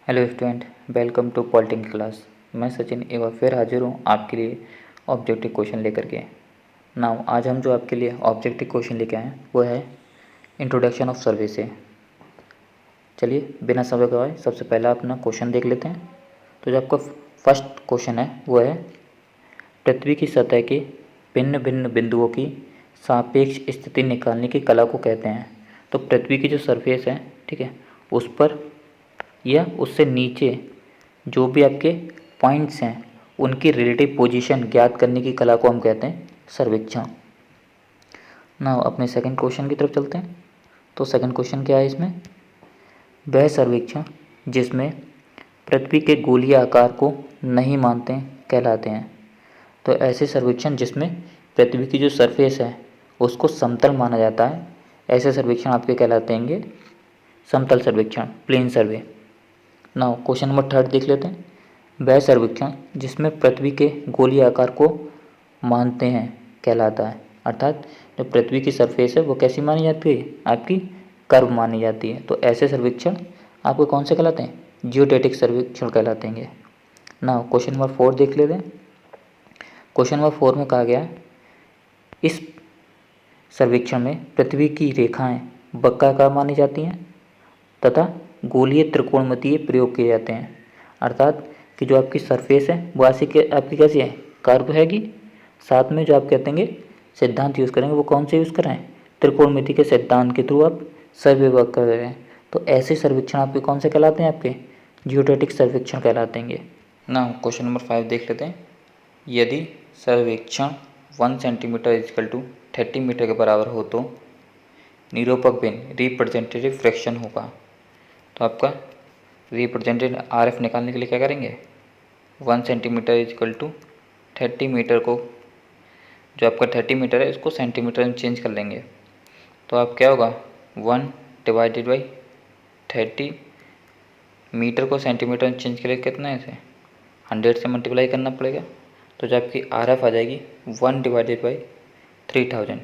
Hello student, welcome to political class. मैं सचिन एक बार फिर हाजिर हूँ आपके लिए ऑब्जेक्टिव क्वेश्चन लेकर के। नाउ आज हम जो आपके लिए ऑब्जेक्टिव क्वेश्चन लेके आए हैं वो है इंट्रोडक्शन ऑफ सर्वे से। चलिए बिना समय गवाए सबसे पहला अपना क्वेश्चन देख लेते हैं। तो जो आपका फर्स्ट क्वेश्चन है वो है पृथ्वी की सतह के भिन्न भिन्न बिंदुओं की सापेक्ष स्थिति निकालने की कला को कहते हैं। तो पृथ्वी की जो सरफेस है, ठीक है, उस पर या उससे नीचे जो भी आपके पॉइंट्स हैं उनकी रिलेटिव पोजीशन ज्ञात करने की कला को हम कहते हैं सर्वेक्षण। ना अपने सेकंड क्वेश्चन की तरफ चलते हैं। तो सेकंड क्वेश्चन क्या है इसमें, वह सर्वेक्षण जिसमें पृथ्वी के गोलीय आकार को नहीं मानते कहलाते हैं। तो ऐसे सर्वेक्षण जिसमें पृथ्वी की जो सरफेस है उसको समतल माना जाता है, ऐसे सर्वेक्षण आपके कहलाते हैं समतल सर्वेक्षण, प्लेन सर्वे। नाउ क्वेश्चन नंबर थर्ड देख लेते हैं। वह सर्वेक्षण जिसमें पृथ्वी के गोलीय आकार को मानते हैं कहलाता है, अर्थात जो पृथ्वी की सरफेस है वो कैसी मानी जाती है, आपकी कर्व मानी जाती है। तो ऐसे सर्वेक्षण आपको कौन से कहलाते हैं, जियोडेटिक सर्वेक्षण कहलाते हैं। नाउ क्वेश्चन नंबर फोर देख लेते हैं। क्वेश्चन नंबर फोर में कहा गया है इस सर्वेक्षण में पृथ्वी की रेखाएं वक्राकार मानी जाती हैं तथा गोलीय त्रिकोणमितीय प्रयोग किए जाते हैं, अर्थात कि जो आपकी सरफेस है वो ऐसी के आपकी कैसी है, कर्व हैगी। साथ में जो आप कहते हैं सिद्धांत यूज़ करेंगे वो कौन से यूज़ कर रहे हैं, त्रिकोणमिति के सिद्धांत के थ्रू आप सर्वे वर्क कर रहे हैं। तो ऐसे सर्वेक्षण आपके कौन से कहलाते हैं, आपके जियोडेटिक सर्वेक्षण कहलाते हैं। ना क्वेश्चन नंबर 5 देख लेते हैं। यदि सर्वेक्षण 1 सेंटीमीटर इजकल टू 30 मीटर के बराबर हो तो निरूपक भिन्न रिप्रेजेंटेटिव फ्रैक्शन होगा। तो आपका रिप्रेजेंटेटिव RF निकालने के लिए क्या करेंगे, 1 सेंटीमीटर इजकल टू 30 मीटर को, जो आपका 30 मीटर है उसको सेंटीमीटर में चेंज कर लेंगे। तो आप क्या होगा, 1 डिवाइडेड बाई 30 मीटर को सेंटीमीटर में चेंज करें कितना है, इसे 100 से मल्टीप्लाई करना पड़ेगा। तो जो आपकी RF आ जाएगी 1 डिवाइडेड बाई 3000।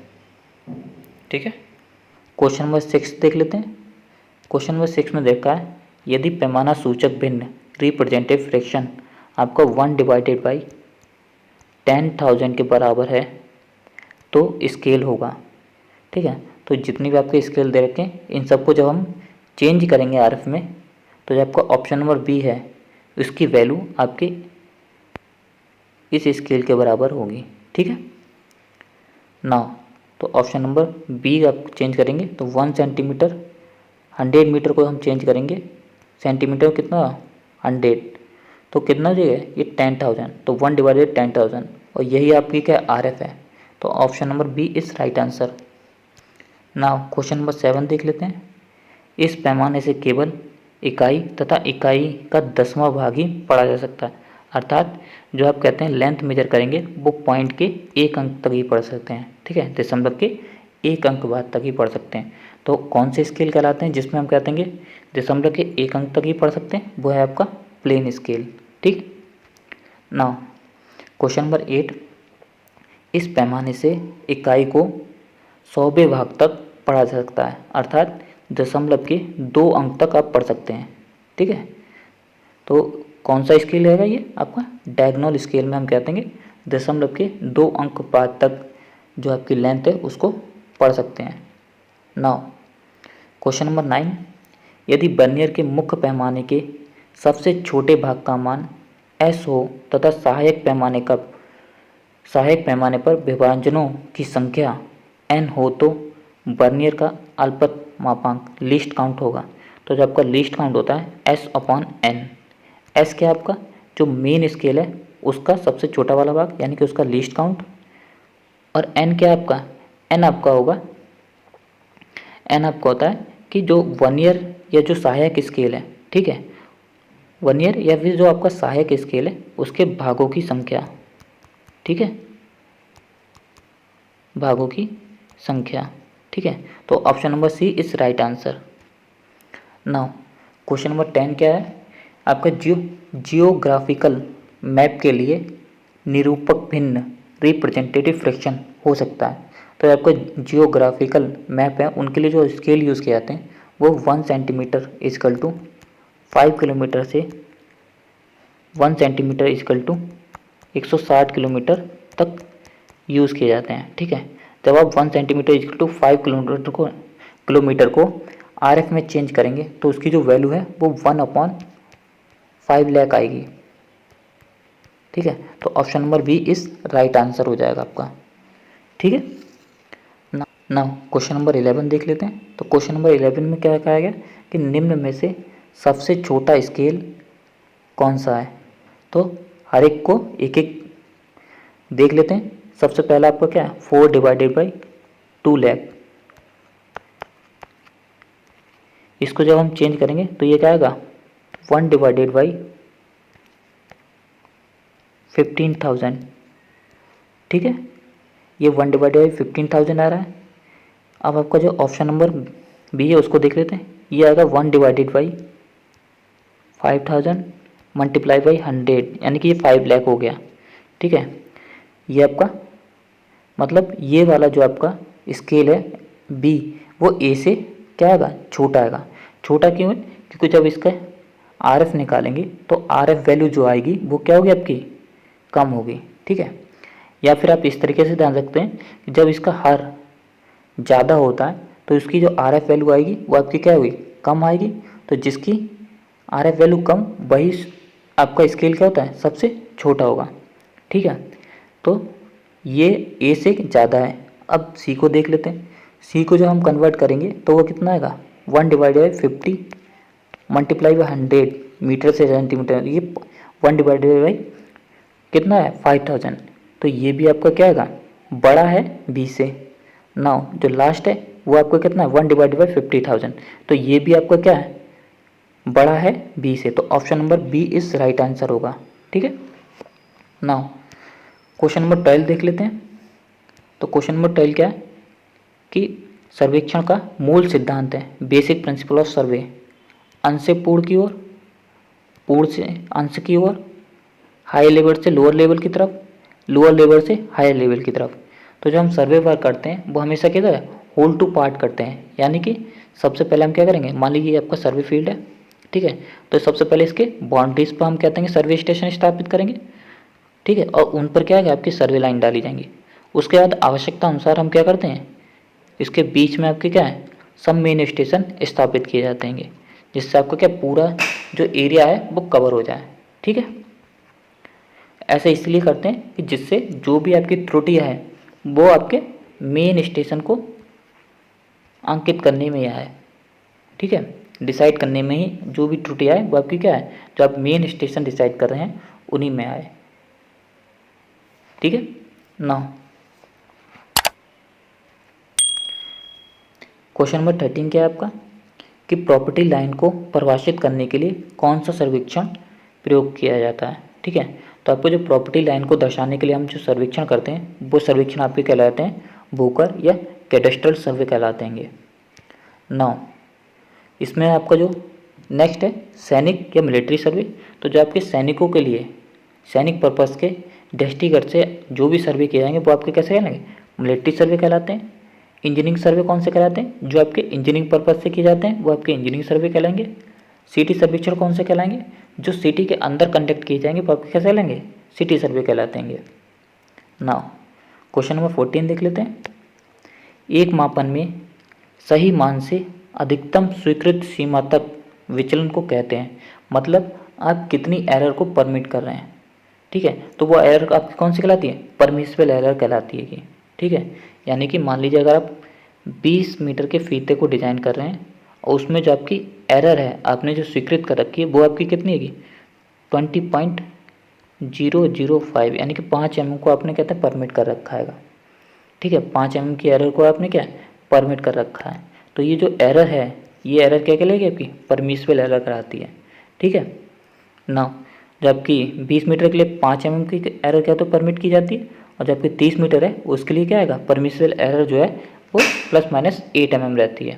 ठीक है। क्वेश्चन नंबर 6 देख लेते हैं। क्वेश्चन नंबर 6 में देखा है यदि पैमाना सूचक भिन्न रिप्रेजेंटेटिव फ्रैक्शन आपका 1 डिवाइडेड बाई 10,000 के बराबर है तो स्केल होगा। ठीक है। तो जितनी भी आपके स्केल दे रखे हैं इन सबको जब हम चेंज करेंगे RF में तो जो आपका ऑप्शन नंबर बी है उसकी वैल्यू आपके इस स्केल के बराबर होगी। ठीक है ना। तो ऑप्शन नंबर बी आप चेंज करेंगे तो 1 सेंटीमीटर, 100 मीटर को हम चेंज करेंगे सेंटीमीटर कितना 100, तो कितना जो है ये 10,000, तो 1 डिवाइडेड 10,000 और यही आपकी क्या RF है। तो option number B is right answer. Now question number 7 देख लेते हैं। इस पैमाने से केवल इकाई तथा इकाई का 10वां भाग ही पढ़ा जा सकता है, अर्थात जो आप कहते हैं लेंथ मेजर करेंगे वो पॉइंट के 1 अंक तक ही पढ़ सकते हैं। ठीक है, दशमलव के 1 अंक बाद तक ही पढ़ सकते हैं। तो कौन से स्केल कहलाते हैं जिसमें हम कहते हैं दशमलव के 1 अंक तक ही पढ़ सकते हैं, वो है आपका प्लेन स्केल। ठीक नाउ क्वेश्चन नंबर 8, इस पैमाने से इकाई को 100वें भाग तक पढ़ा जा सकता है, अर्थात दशमलव के 2 अंक तक आप पढ़ सकते हैं। ठीक है। तो कौन सा स्केल रहेगा ये आपका डायगोनल स्केल में हम कहते हैं दशमलव के 2 अंक बाद तक जो आपकी लेंथ है उसको पढ़ सकते हैं। नाउ क्वेश्चन नंबर 9, यदि वर्नियर के मुख्य पैमाने के सबसे छोटे भाग का मान S हो तथा सहायक पैमाने पर विभाजनों की संख्या N हो तो वर्नियर का अल्पत मापांक लीस्ट काउंट होगा। तो जो आपका लीस्ट काउंट होता है S/N। S क्या आपका जो मेन स्केल है उसका सबसे छोटा वाला भाग यानी कि उसका लीस्ट काउंट, और N क्या आपका, N आपका होगा, N आपका होता है कि जो वर्नियर या जो सहायक स्केल है, ठीक है, वर्नियर या फिर जो आपका सहायक स्केल है उसके भागों की संख्या। ठीक है, भागों की संख्या। ठीक है। तो option number C is right answer. Now question number 10 क्या है आपका, जियोग्राफिकल मैप के लिए निरूपक भिन्न रिप्रेजेंटेटिव फ्रैक्शन हो सकता है। तो आपका जियोग्राफिकल मैप है उनके लिए जो स्केल यूज़ किए जाते हैं वो 1 सेंटीमीटर इजकल टू 5 किलोमीटर से 1 सेंटीमीटर इक्वल टू 160 किलोमीटर तक यूज़ किए जाते हैं। ठीक है, जब आप 1 सेंटीमीटर इक्वल टू 5 किलोमीटर को RF में चेंज करेंगे तो उसकी जो वैल्यू है वो 1/5 लाख आएगी। ठीक है, तो ऑप्शन नंबर बी इस राइट आंसर हो जाएगा आपका। ठीक है, ना क्वेश्चन नंबर 11 देख लेते हैं। तो क्वेश्चन नंबर 11 में क्या कहा गया कि निम्न में से सबसे छोटा स्केल कौन सा है। तो हर एक को एक एक देख लेते हैं। सबसे पहला आपका क्या है 4/2 लाख। इसको जब हम चेंज करेंगे तो ये क्या आएगा 1/15,000। ठीक है, ये 1/15,000 आ रहा है। अब आपका जो ऑप्शन नंबर बी है उसको देख लेते हैं। ये आएगा 1/5,000 मल्टीप्लाई बाई 100, यानी कि ये 5 लाख हो गया। ठीक है, ये आपका मतलब ये वाला जो आपका स्केल है बी वो ए से क्या आएगा छोटा आएगा। छोटा क्यों है, क्योंकि जब इसका RF निकालेंगे तो RF वैल्यू जो आएगी वो क्या होगी आपकी कम होगी। ठीक है, या फिर आप इस तरीके से ध्यान रखते हैं कि जब इसका हर ज़्यादा होता है तो इसकी जो RF वैल्यू आएगी वो आपकी क्या होगी कम आएगी। तो जिसकी RF वैल्यू कम वही आपका स्केल क्या होता है सबसे छोटा होगा। ठीक है, तो ये ए से ज़्यादा है। अब सी को देख लेते हैं। सी को जब हम कन्वर्ट करेंगे तो वो कितना आएगा 1/50 मल्टीप्लाई बाई 100 मीटर से सेंटीमीटर। ये 1/बाई कितना है 5000। तो ये भी आपका क्या आएगा बड़ा है बी से। नाउ जो लास्ट है वो आपका कितना है 1/50,000। तो ये भी आपका क्या है बड़ा है बी से। तो ऑप्शन नंबर बी इस राइट आंसर होगा। ठीक है, नाउ क्वेश्चन नंबर 12 देख लेते हैं। तो क्वेश्चन नंबर 12 क्या है कि सर्वेक्षण का मूल सिद्धांत है, बेसिक प्रिंसिपल ऑफ सर्वे। अंश से पूर्ण की ओर, पूर्ण से अंश की ओर, हाई लेवल से लोअर लेवल की तरफ, लोअर लेवल से हायर लेवल की तरफ। तो जो हम सर्वे वर्क करते हैं वो हमेशा किधर है होल टू पार्ट करते हैं। यानी कि सबसे पहले हम क्या करेंगे, मान लीजिए आपका सर्वे फील्ड है। ठीक है, तो सबसे पहले इसके बाउंड्रीज पर हम कहते हैं सर्वे स्टेशन स्थापित करेंगे। ठीक है, और उन पर क्या है आपकी सर्वे लाइन डाली जाएंगी। उसके बाद आवश्यकता अनुसार हम क्या करते हैं इसके बीच में आपके क्या है सब मेन स्टेशन स्थापित किए जाते हैं, जिससे आपका क्या पूरा जो एरिया है वो कवर हो जाए। ठीक है, ऐसा इसलिए करते हैं कि जिससे जो भी आपकी त्रुटि है वो आपके मेन स्टेशन को अंकित करने में आए। ठीक है, डिसाइड करने में ही जो भी त्रुटि आए वो आपकी क्या है जो आप मेन स्टेशन डिसाइड कर रहे हैं उन्हीं में आए। ठीक है, नाउ क्वेश्चन नंबर 13 क्या है आपका कि प्रॉपर्टी लाइन को परिभाषित करने के लिए कौन सा सर्वेक्षण प्रयोग किया जाता है। ठीक है, तो आपको जो प्रॉपर्टी लाइन को दर्शाने के लिए हम जो सर्वेक्षण करते हैं वो सर्वेक्षण आपके कहलाते हैं भूकर या कैडेस्ट्रल सर्वे कहलाते हैं। नाउ इसमें आपका जो नेक्स्ट है सैनिक या मिलिट्री सर्वे। तो जो आपके सैनिकों के लिए सैनिक पर्पज़ के दृष्टिगत से जो भी सर्वे किए जाएंगे वो आपके कैसे कहलाएंगे मिलिट्री सर्वे कहलाते हैं। इंजीनियरिंग सर्वे कौन से कहलाते हैं जो आपके इंजीनियरिंग पर्पज़ से किए जाते हैं वो आपके इंजीनियरिंग सर्वे कहलाएंगे। सिटी सर्वेक्षण कौन से कहलाएंगे जो सिटी के अंदर कंडक्ट किए जाएंगे वो आपके कैसे कहलाएंगे सिटी सर्वे कहलाते हैं। नाउ क्वेश्चन नंबर 14 देख लेते हैं। एक मापन में सही मान से अधिकतम स्वीकृत सीमा तक विचलन को कहते हैं। मतलब आप कितनी एरर को परमिट कर रहे हैं। ठीक है, तो वो एरर आपकी कौन सी कहलाती है परमिसिबल एरर कहलाती है कि ठीक है, यानी कि मान लीजिए अगर आप 20 मीटर के फीते को डिज़ाइन कर रहे हैं और उसमें जो आपकी एरर है आपने जो स्वीकृत कर रखी है वो आपकी कितनी है 20.005 यानी कि 5 mm को आपने कहते हैं परमिट कर रखा है। ठीक है, 5 mm की एरर को आपने क्या परमिट कर रखा है। तो ये जो एरर है ये एरर क्या कहलाएगी आपकी परमिसिबल एरर कराती है। ठीक है, ना जबकि 20 मीटर के लिए 5 mm की एरर क्या तो परमिट की जाती है और जबकि 30 मीटर है उसके लिए क्या आएगा परमिसिबल एरर जो है वो ±8 mm रहती है।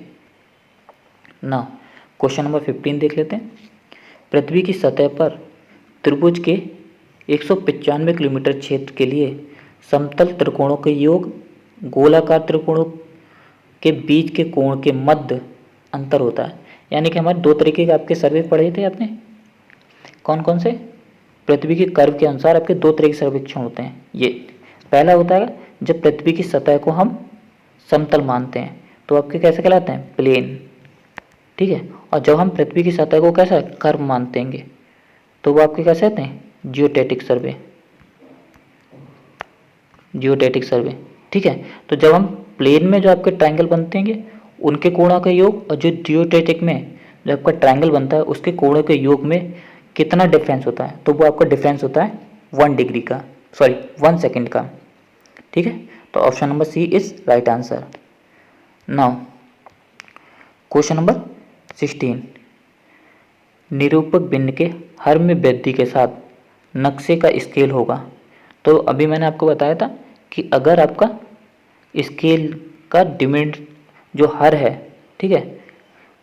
ना क्वेश्चन नंबर 15 देख लेते हैं। पृथ्वी की सतह पर त्रिभुज के 195 किलोमीटर क्षेत्र के लिए समतल त्रिकोणों के योग गोलाकार त्रिकोणों के बीच के कोण के मध्य अंतर होता है। यानी कि हमारे दो तरीके के आपके सर्वे पढ़े थे आपने, कौन कौन से? पृथ्वी के कर्व के अनुसार आपके दो तरह के सर्वेक्षण होते हैं। ये पहला होता है जब पृथ्वी की सतह को हम समतल मानते हैं तो आपके कैसे कहलाते हैं? प्लेन। ठीक है, और जब हम पृथ्वी की सतह को कैसा कर्व मानते हैं तो वो आपके कैसे होते हैं? जियोटेटिक सर्वे। जियोटेटिक सर्वे। ठीक है, तो जब हम प्लेन में जो आपके ट्रायंगल बनते हैं उनके कोणों का योग और जो जियोटेटिक में जो आपका ट्रायंगल बनता है उसके कोणों के योग में कितना डिफरेंस होता है? तो वो आपका डिफरेंस होता है 1 डिग्री का, सॉरी 1 सेकेंड का। ठीक है, तो option number C is right answer. Now question number 16, निरूपक बिंदु के हर में वृद्धि के साथ नक्शे का स्केल होगा। तो अभी मैंने आपको बताया था कि अगर आपका स्केल का डिमिनेट जो हर है, ठीक है,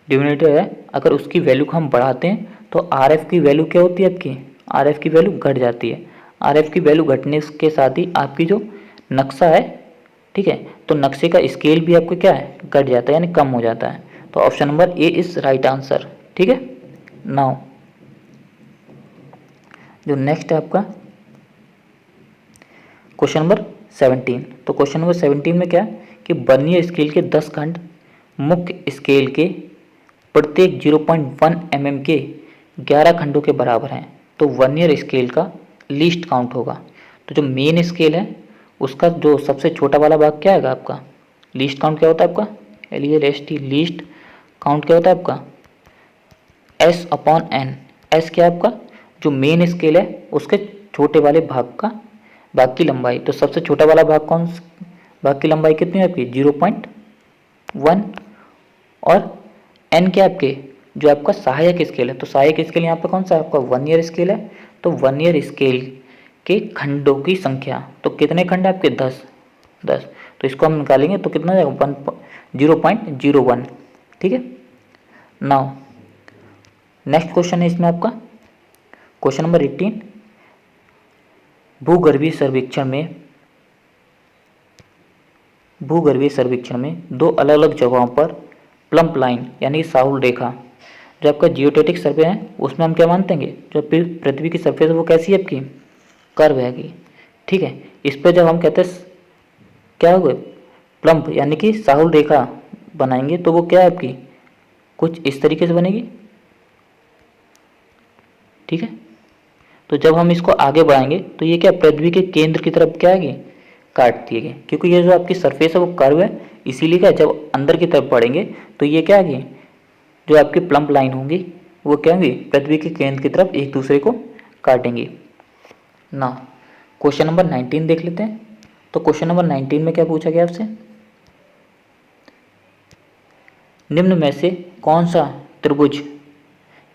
डिमिनेटर है, अगर उसकी वैल्यू को हम बढ़ाते हैं तो आर एफ की वैल्यू क्या होती है आपकी? आर एफ की वैल्यू घट जाती है। आर एफ की वैल्यू घटने के साथ ही आपकी जो नक्शा है, ठीक है, तो नक्शे का स्केल भी आपको क्या है? घट जाता है, यानी कम हो जाता है। तो option number A is right answer. ठीक है, नाउ जो नेक्स्ट है आपका क्वेश्चन नंबर 17। तो क्वेश्चन नंबर 17 में क्या है कि वर्नियर स्केल के 10 खंड मुख्य स्केल के प्रत्येक 0.1 mm के 11 खंडों के बराबर हैं। तो वर्नियर स्केल का लीस्ट काउंट होगा। तो जो मेन स्केल है उसका जो सबसे छोटा वाला भाग क्या आएगा आपका? लीस्ट काउंट क्या होता है आपका? LEST लीस्ट काउंट क्या होता है आपका? S/N। S क्या है आपका? जो मेन स्केल है उसके छोटे वाले भाग की लंबाई। तो सबसे छोटा वाला भाग की लंबाई कितनी है आपकी? 0.1। और N क्या आपके? जो आपका सहायक स्केल है। तो सहायक स्केल यहाँ पे कौन सा है आपका? वर्नियर स्केल है। तो वर्नियर स्केल के खंडों की संख्या, तो कितने खंड है आपके? 10। तो इसको हम निकालेंगे तो कितना जाएगा? 0.01। ठीक है, नाउ नेक्स्ट क्वेश्चन है इसमें आपका क्वेश्चन नंबर 18, भूगर्भीय सर्वेक्षण में दो अलग अलग जगहों पर प्लम्प लाइन यानी साहुल रेखा, जो आपका जियोटेटिक सर्वे है उसमें हम क्या मानते हैं? जो पृथ्वी की सरफेस है वो कैसी है आपकी? कर्व है। ठीक है, इस पर जब हम कहते हैं क्या होगा? प्लम्प यानी कि साहुल रेखा बनाएंगे तो वो क्या है आपकी? कुछ इस तरीके से बनेगी। ठीक है, तो जब हम इसको आगे बढ़ाएंगे तो ये क्या पृथ्वी के केंद्र की तरफ क्या आएगी? काट दिए गए, क्योंकि ये जो आपकी सरफेस है वो कर्व है, इसीलिए क्या जब अंदर की तरफ बढ़ेंगे तो ये क्या आएगी? जो आपकी प्लम्प लाइन होंगी वो क्या होंगी? पृथ्वी के केंद्र की तरफ एक दूसरे को काटेंगी ना। क्वेश्चन नंबर 19 देख लेते हैं। तो क्वेश्चन नंबर 19 में क्या पूछा गया आपसे? निम्न में से कौन सा त्रिभुज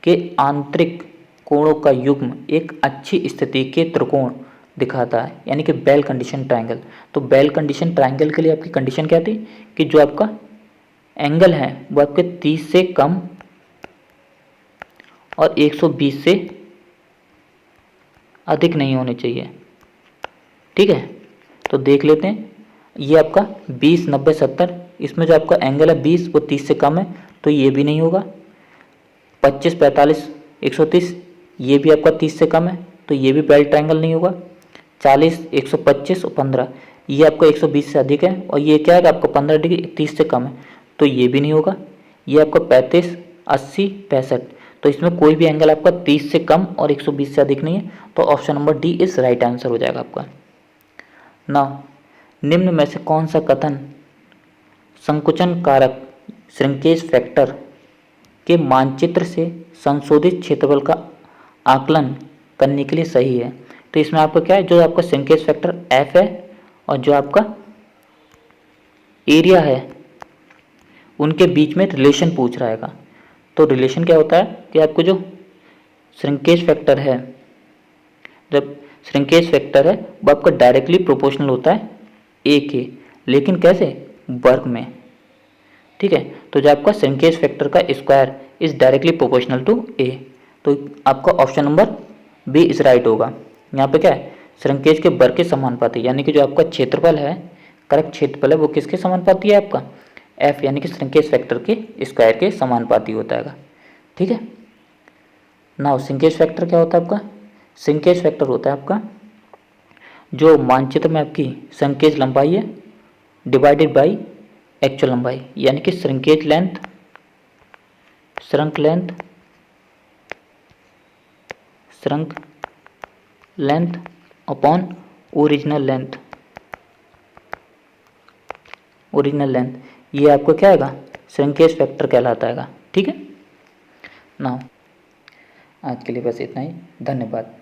के आंतरिक कोणों का युग्म एक अच्छी स्थिति के त्रिकोण दिखाता है, यानी कि वेल कंडीशन ट्रायंगल। तो वेल कंडीशन ट्रायंगल के लिए आपकी कंडीशन क्या थी कि जो आपका एंगल है वो आपके 30 से कम और 120 से अधिक नहीं होने चाहिए। ठीक है, तो देख लेते हैं। ये आपका 20, 90, 70, इसमें जो आपका एंगल है 20 वो 30 से कम है तो ये भी नहीं होगा। 25, 45, 130 ये भी आपका 30 से कम है तो ये भी वेल ट्रायंगल नहीं होगा। 40, 125 और 15 ये आपका 120 से अधिक है और ये क्या है आपका 15 डिग्री 30 से कम है तो ये भी नहीं होगा। ये आपका 35, 80, 65 तो इसमें कोई भी एंगल आपका 30 से कम और 120 से अधिक नहीं है। तो option number D is right answer हो जाएगा आपका। ना निम्न में से कौन सा कथन संकुचन कारक श्रिंकेज फैक्टर के मानचित्र से संशोधित क्षेत्रफल का आकलन करने के लिए सही है? तो इसमें आपका क्या है? जो आपका श्रिंकेज फैक्टर एफ है और जो आपका एरिया है उनके बीच में रिलेशन पूछ रहा है। तो रिलेशन क्या होता है कि आपको जो श्रिंकेज फैक्टर है, जब श्रिंकेज फैक्टर है वो आपका डायरेक्टली प्रोपोर्शनल होता है ए के, लेकिन कैसे? वर्ग में। ठीक है, तो जो आपका श्रिंकेज फैक्टर का square is directly proportional to A, तो आपका option number B is right होगा। यहाँ पे क्या है? श्रिंकेज के वर्ग के समानुपाती, यानी कि जो आपका क्षेत्रफल है, करेक्ट क्षेत्रफल है वो किसके समानुपाती है? आपका एफ, यानी कि श्रिंकेज फैक्टर के स्क्वायर के समानुपाती होता है। ठीक है। नाउ श्रिंकेज फैक्टर क्या होता है आपका? श्रिंकेज फैक्टर होता है आपका जो मानचित्र में आपकी संकेज लंबाई है डिवाइडेड बाई एक्चुअल लंबाई, यानी कि shrinkage length, shrunk length upon original length, ये आपको क्या आएगा? श्रिंकेज फैक्टर कहलाता है। ठीक है। नाउ आज के लिए बस इतना ही। धन्यवाद।